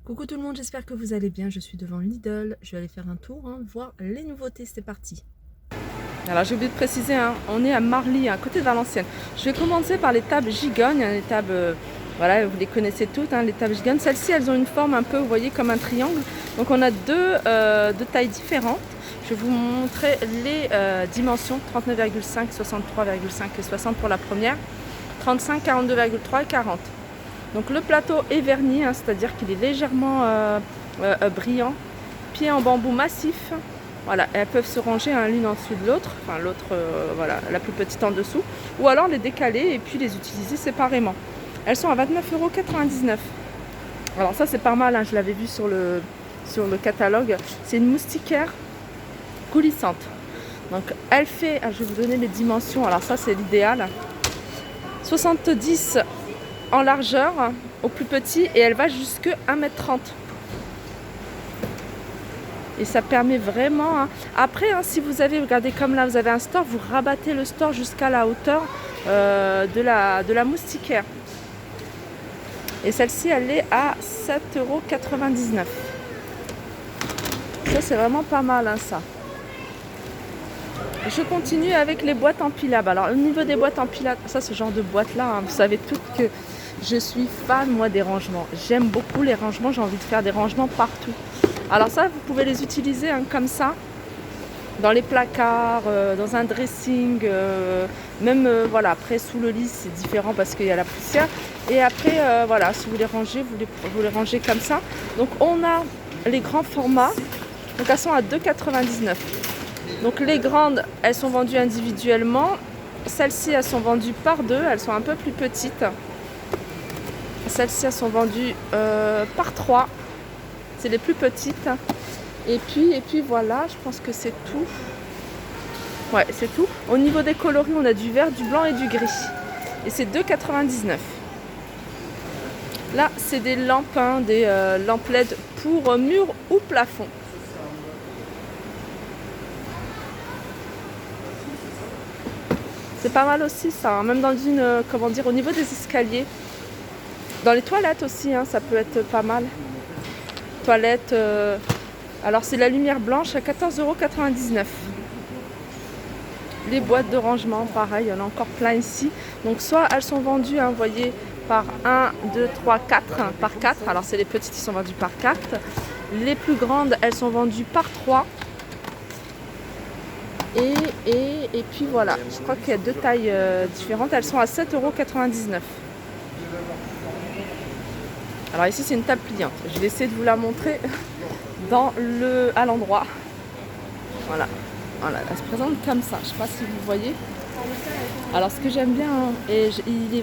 Coucou tout le monde, j'espère que vous allez bien. Je suis devant Lidl. Je vais aller faire un tour, voir les nouveautés. C'est parti. Alors j'ai oublié de préciser, on est à Marly, à côté de Valenciennes. Je vais commencer par les tables Gigogne. Les tables, voilà, vous les connaissez toutes, les tables Gigogne. Celles-ci, elles ont une forme un peu, vous voyez, comme un triangle. Donc on a deux tailles différentes. Je vais vous montrer les dimensions, 39,5, 63,5 et 60 pour la première, 35, 42,3 et 40. Donc le plateau est verni, c'est-à-dire qu'il est légèrement brillant. Pieds en bambou massif. Voilà, elles peuvent se ranger l'une en dessous de l'autre. Enfin l'autre, voilà, la plus petite en dessous. Ou alors les décaler et puis les utiliser séparément. Elles sont à 29,99 €. Alors ça c'est pas mal, je l'avais vu sur le catalogue. C'est une moustiquaire coulissante. Donc elle fait, je vais vous donner les dimensions. Alors ça c'est l'idéal. 70 en largeur au plus petit et elle va jusque 1,30 m. Et ça permet vraiment, après si vous avez, regardez comme là vous avez un store, vous rabattez le store jusqu'à la hauteur de la moustiquaire. Et celle-ci elle est à 7,99 €. Ça c'est vraiment pas mal ça. Je continue avec les boîtes empilables. Alors au niveau des boîtes empilables, ça ce genre de boîte là, vous savez toutes que je suis fan moi des rangements. J'aime beaucoup les rangements, j'ai envie de faire des rangements partout. Alors ça vous pouvez les utiliser comme ça, dans les placards, dans un dressing, même voilà, après sous le lit c'est différent parce qu'il y a la poussière. Et après voilà, si vous les rangez, vous les rangez comme ça. Donc on a les grands formats, donc elles sont à 2,99 €. Donc les grandes, elles sont vendues individuellement. Celles-ci, elles sont vendues par deux. Elles sont un peu plus petites. Celles-ci, elles sont vendues par trois. C'est les plus petites. Et puis voilà, je pense que c'est tout. Ouais, c'est tout. Au niveau des coloris, on a du vert, du blanc et du gris. Et c'est 2,99 €. Là, c'est des lampes, des lampes LED pour mur ou plafond. C'est pas mal aussi ça, même dans une, comment dire, au niveau des escaliers. Dans les toilettes aussi, ça peut être pas mal. Toilettes, alors c'est la lumière blanche à 14,99 €. Les boîtes de rangement, pareil, il y en a encore plein ici. Donc soit elles sont vendues, vous voyez, par 1, 2, 3, 4, par 4. Alors c'est les petites qui sont vendues par 4. Les plus grandes, elles sont vendues par 3. Et puis voilà, je crois qu'il y a deux tailles différentes. Elles sont à 7,99 €. Alors ici c'est une table pliante. Je vais essayer de vous la montrer à l'endroit. Voilà, elle se présente comme ça. Je ne sais pas si vous voyez. Alors ce que j'aime bien, ils les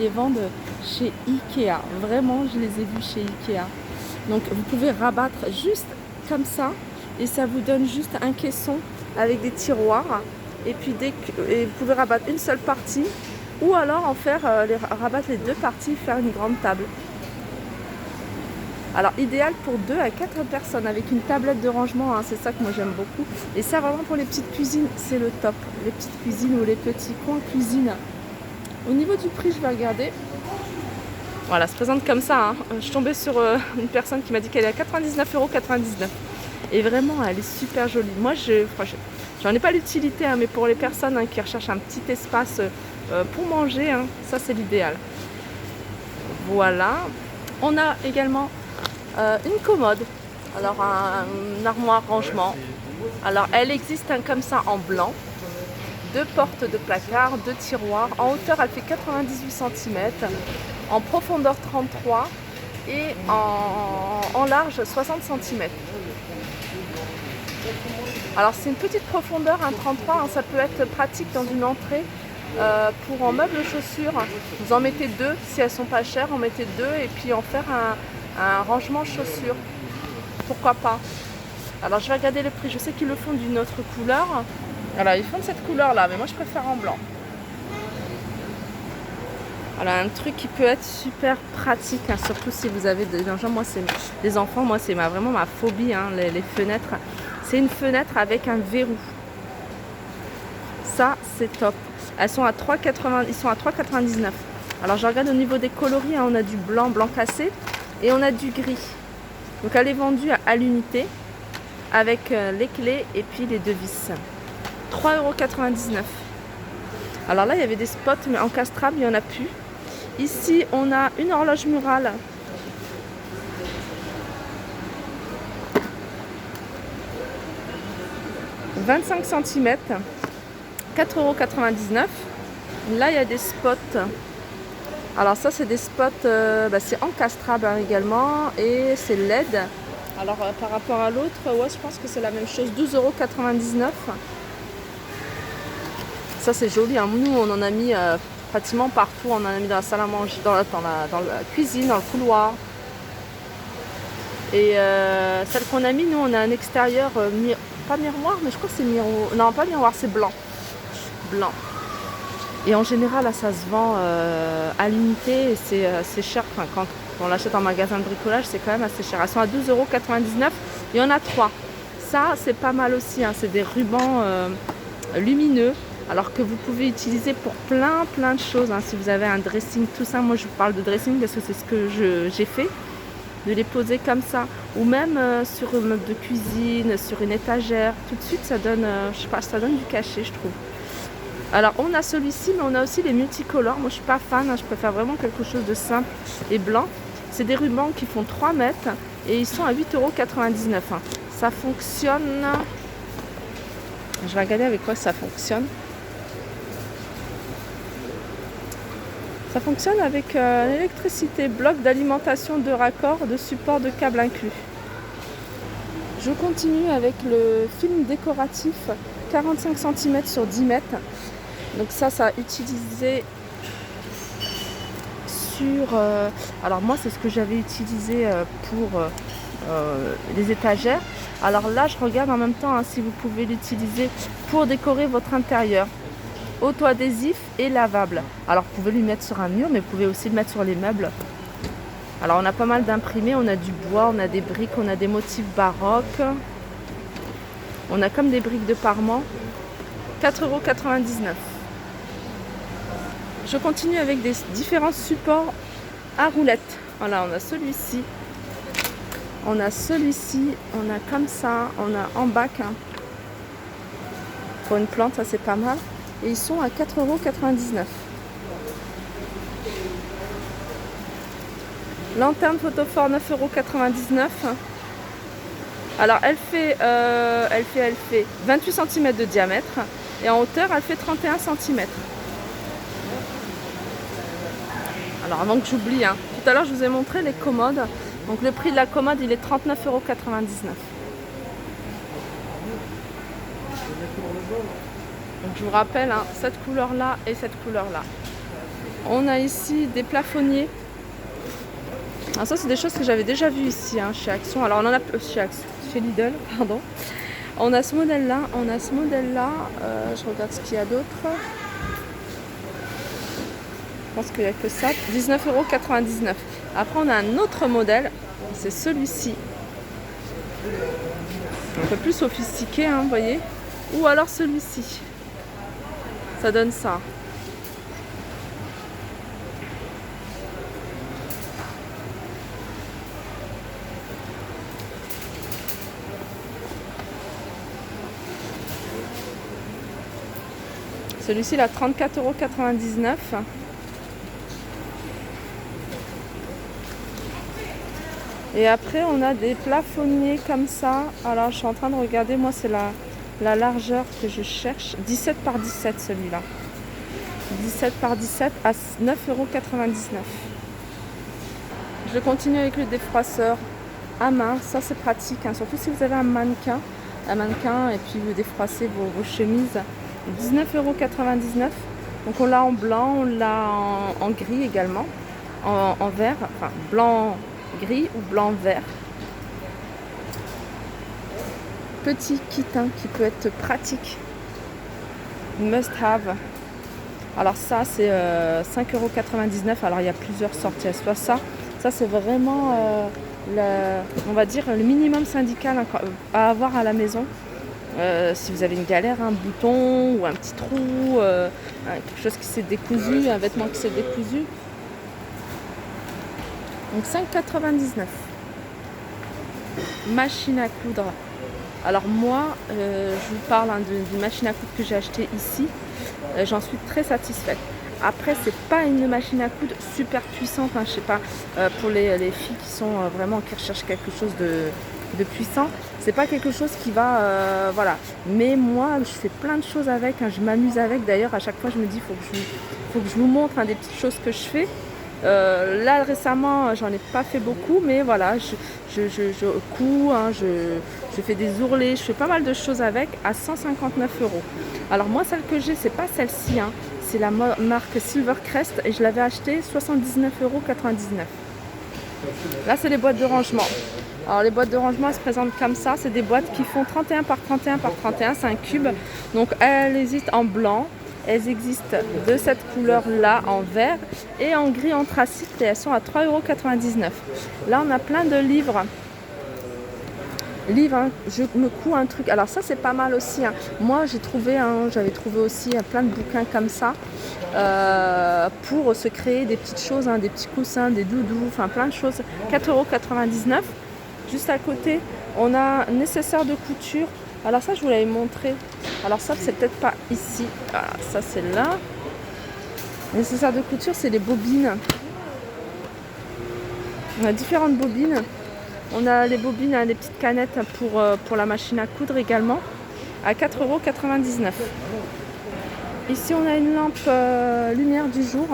vendent chez Ikea. Vraiment, je les ai vus chez Ikea. Donc vous pouvez rabattre juste comme ça et ça vous donne juste un caisson avec des tiroirs. Et puis vous pouvez rabattre une seule partie ou alors rabattre les deux parties et faire une grande table. Alors idéal pour 2 à 4 personnes avec une tablette de rangement, c'est ça que moi j'aime beaucoup. Et ça vraiment pour les petites cuisines, c'est le top. Les petites cuisines ou les petits coins cuisine. Au niveau du prix, je vais regarder. Voilà, ça se présente comme ça. Je suis tombée sur une personne qui m'a dit qu'elle est à 99,99 €. Et vraiment, elle est super jolie. Moi, j'en ai pas l'utilité, mais pour les personnes qui recherchent un petit espace pour manger, ça c'est l'idéal. Voilà. On a également une commode, alors une armoire rangement. Alors elle existe comme ça en blanc, deux portes de placard, deux tiroirs. En hauteur elle fait 98 cm, en profondeur 33 et en large 60 cm. Alors c'est une petite profondeur, 33, ça peut être pratique dans une entrée. Pour en meubles chaussures, vous en mettez deux, si elles sont pas chères, en mettez deux et puis en faire un rangement chaussures. Pourquoi pas? Alors je vais regarder le prix, je sais qu'ils le font d'une autre couleur. Alors ils font de cette couleur là, mais moi je préfère en blanc. Voilà un truc qui peut être super pratique, surtout si vous avez des gens. Moi c'est les enfants, moi c'est vraiment ma phobie, les fenêtres. C'est une fenêtre avec un verrou. Ça c'est top. Ils sont à 3,99 €. Alors je regarde au niveau des coloris, on a du blanc cassé et on a du gris. Donc elle est vendue à l'unité avec les clés et puis les deux vis. 3,99 €. Alors là, il y avait des spots, mais encastrables, il n'y en a plus. Ici, on a une horloge murale. « 25 cm », 4,99 €. Là, il y a des spots. Alors ça, c'est des spots, c'est encastrable également et c'est LED. Alors par rapport à l'autre, ouais, je pense que c'est la même chose, 12,99 €. Ça, c'est joli, hein. Nous, on en a mis pratiquement partout. On en a mis dans la salle à manger, dans la cuisine, dans le couloir. Et celle qu'on a mis, nous, on a un extérieur, pas miroir, mais je crois que c'est miroir. Non, pas miroir, c'est blanc. Blanc. Et en général, là, ça se vend à l'unité et c'est cher. Enfin, quand on l'achète en magasin de bricolage, c'est quand même assez cher. Elles sont à 12,99 €. Il y en a 3. Ça, c'est pas mal aussi, hein. C'est des rubans lumineux. Alors que vous pouvez utiliser pour plein de choses, hein. Si vous avez un dressing, tout ça, moi je vous parle de dressing parce que c'est ce que j'ai fait, de les poser comme ça, ou même sur un meuble de cuisine, sur une étagère, tout de suite ça donne, je sais pas, ça donne du cachet, je trouve. Alors on a celui-ci, mais on a aussi les multicolores. Moi je suis pas fan, hein, je préfère vraiment quelque chose de simple et blanc. C'est des rubans qui font 3 mètres et ils sont à 8,99 €, hein. Ça fonctionne, je vais regarder avec quoi ça fonctionne. Ça fonctionne avec l'électricité, bloc d'alimentation de raccord, de support de câble inclus. Je continue avec le film décoratif 45 cm sur 10 mètres. Donc ça a utilisé sur... alors moi, c'est ce que j'avais utilisé pour les étagères. Alors là, je regarde en même temps, hein, si vous pouvez l'utiliser pour décorer votre intérieur. Auto-adhésif et lavable. Alors vous pouvez lui mettre sur un mur, mais vous pouvez aussi le mettre sur les meubles. Alors on a pas mal d'imprimés, on a du bois, on a des briques, on a des motifs baroques. On a comme des briques de parement. 4,99 €. Je continue avec des différents supports à roulettes. Voilà, on a celui-ci. On a celui-ci, on a comme ça, on a en bac, hein. Pour une plante, ça c'est pas mal. Et ils sont à 4,99 €. Lanterne photophore, 9,99 €. Alors elle fait 28 cm de diamètre et en hauteur elle fait 31 cm. Alors avant que j'oublie, hein, tout à l'heure je vous ai montré les commodes. Donc le prix de la commode il est 39,99 €. Donc je vous rappelle, hein, cette couleur là et cette couleur là. On a ici des plafonniers. Alors ça c'est des choses que j'avais déjà vues ici, hein, chez Action. Alors on en a chez Lidl, pardon. On a ce modèle là, je regarde ce qu'il y a d'autre. Je pense qu'il n'y a que ça. 19,99 €. Après on a un autre modèle, c'est celui-ci. Un peu plus sophistiqué, hein, vous voyez. Ou alors celui-ci. Ça donne ça. Celui-ci, il a 34,99 €. Et après, on a des plafonniers comme ça. Alors, je suis en train de regarder. Moi, c'est la largeur que je cherche. 17 par 17, celui-là. 17 par 17 à 9,99 €. Je continue avec le défroisseur à main. Ça, c'est pratique, hein, surtout si vous avez un mannequin et puis vous défroissez vos chemises. 19,99 €. Donc on l'a en blanc, on l'a en gris également, en vert, enfin blanc gris ou blanc vert. Petit kit, hein, qui peut être pratique. Must have. Alors ça c'est 5,99 €. Alors il y a plusieurs sortes, soit ça c'est vraiment on va dire le minimum syndical à avoir à la maison. Si vous avez une galère, un bouton ou un petit trou, quelque chose qui s'est décousu, un vêtement qui s'est décousu. Donc 5,99 €. machine à coudre. Alors moi, je vous parle d'une machine à coudre que j'ai achetée ici. J'en suis très satisfaite. Après, c'est pas une machine à coudre super puissante, hein, je sais pas, pour les filles qui sont vraiment qui recherchent quelque chose de puissant. C'est pas quelque chose qui va, voilà. Mais moi, je fais plein de choses avec, hein, je m'amuse avec. D'ailleurs, à chaque fois, je me dis, faut que je vous montre, hein, des petites choses que je fais. Là récemment j'en ai pas fait beaucoup, mais voilà, je couds, hein, je fais des ourlets, je fais pas mal de choses avec à 159 €. Alors moi celle que j'ai c'est pas celle-ci, hein, c'est la marque Silvercrest et je l'avais achetée 79,99 €. Là c'est les boîtes de rangement. Alors les boîtes de rangement elles se présentent comme ça, c'est des boîtes qui font 31 par 31 par 31, c'est un cube, donc elles existent en blanc. Elles existent de cette couleur-là en vert et en gris anthracite et elles sont à 3,99 €. Là, on a plein de livres. Hein, je me couds un truc. Alors ça, c'est pas mal aussi. Hein. Moi, j'avais trouvé aussi plein de bouquins comme ça pour se créer des petites choses, hein, des petits coussins, des doudous, enfin plein de choses. 4,99 €. Juste à côté, on a un nécessaire de couture. Alors ça, je vous l'avais montré. Alors ça, c'est peut-être pas ici. Voilà, ça, c'est là. Nécessaire de couture, c'est les bobines. On a différentes bobines. On a les bobines, hein, les petites canettes pour la machine à coudre également, à 4,99 €. Ici, on a une lampe lumière du jour,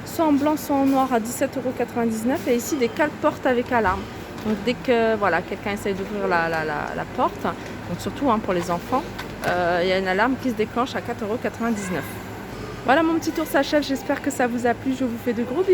soit en blanc, soit en noir, à 17,99 €. Et ici, des cale-portes avec alarme. Donc dès que voilà, quelqu'un essaye d'ouvrir la porte, donc surtout hein, pour les enfants, il y a une alarme qui se déclenche à 4,99 €. Voilà, mon petit tour s'achève, j'espère que ça vous a plu, je vous fais de gros bisous.